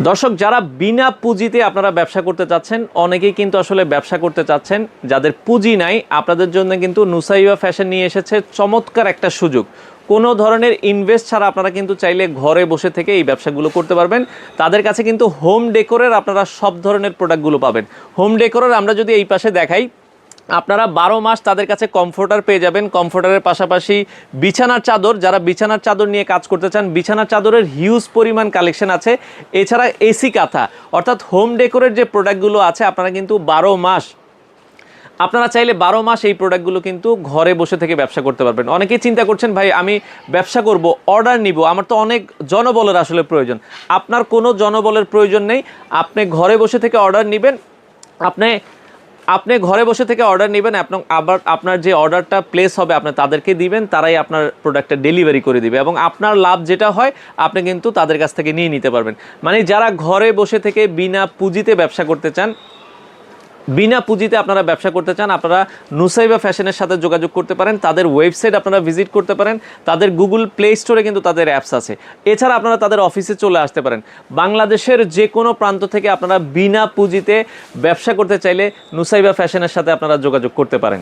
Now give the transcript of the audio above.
দর্শক, যারা বিনা পুঁজিতে আপনারা ব্যবসা করতে চাচ্ছেন, অনেকেই কিন্তু আসলে ব্যবসা করতে চাচ্ছেন, যাদের পুঁজি নাই, আপনাদের জন্য কিন্তু নুসাইবা ফ্যাশন নিয়ে এসেছে চমৎকার একটা সুযোগ। কোনো ধরনের ইনভেস্ট ছাড়া আপনারা কিন্তু চাইলে ঘরে বসে থেকে এই ব্যবসাগুলো করতে পারবেন। তাদের কাছে কিন্তু হোম ডেকোরের আপনারা সব ধরনের প্রোডাক্টগুলো পাবেন। হোম ডেকোরের আমরা যদি এই পাশে দেখাই, আপনারা 12 মাস তাদের কাছে কমফোর্টার পেয়ে যাবেন। কমফোর্টারের পাশাপাশি বিছানার চাদর, যারা বিছানার চাদর নিয়ে কাজ করতে চান, বিছানার চাদরের হিউজ পরিমাণ কালেকশন আছে। এছাড়া এসি কাঁথা, অর্থাৎ হোম ডেকোরের যে প্রোডাক্টগুলো আছে, আপনারা কিন্তু 12 মাস, আপনারা চাইলে 12 মাস এই প্রোডাক্টগুলো কিন্তু ঘরে বসে থেকে ব্যবসা করতে পারবেন। অনেকেই চিন্তা করছেন, ভাই আমি ব্যবসা করব, অর্ডার নিব, আমার তো অনেক জনবলের আসলে প্রয়োজন। আপনার কোনো জনবলের প্রয়োজন নেই, আপনি ঘরে বসে থেকে অর্ডার নেবেন। আপনি আপনি ঘরে বসে থেকে অর্ডার নেবেন, আবার আপনার যে অর্ডারটা প্লেস হবে আপনি তাদেরকে দিবেন, তারাই আপনার প্রোডাক্টটা ডেলিভারি করে দিবে, এবং আপনার লাভ যেটা হয় আপনি কিন্তু তাদের কাছ থেকে নিয়ে নিতে পারবেন। মানে যারা ঘরে বসে থেকে বিনা পুঁজিতে ব্যবসা করতে চান, বিনা পুঁজিতে আপনারা ব্যবসা করতে চান, আপনারা নুসাইবা ফ্যাশনের সাথে যোগাযোগ করতে পারেন। তাদের ওয়েবসাইট আপনারা ভিজিট করতে পারেন, তাদের গুগল প্লে স্টোরে কিন্তু তাদের অ্যাপস আছে। এছাড়া আপনারা তাদের অফিসে চলে আসতে পারেন। বাংলাদেশের যে কোনো প্রান্ত থেকে আপনারা বিনা পুঁজিতে ব্যবসা করতে চাইলে নুসাইবা ফ্যাশনের সাথে আপনারা যোগাযোগ করতে পারেন।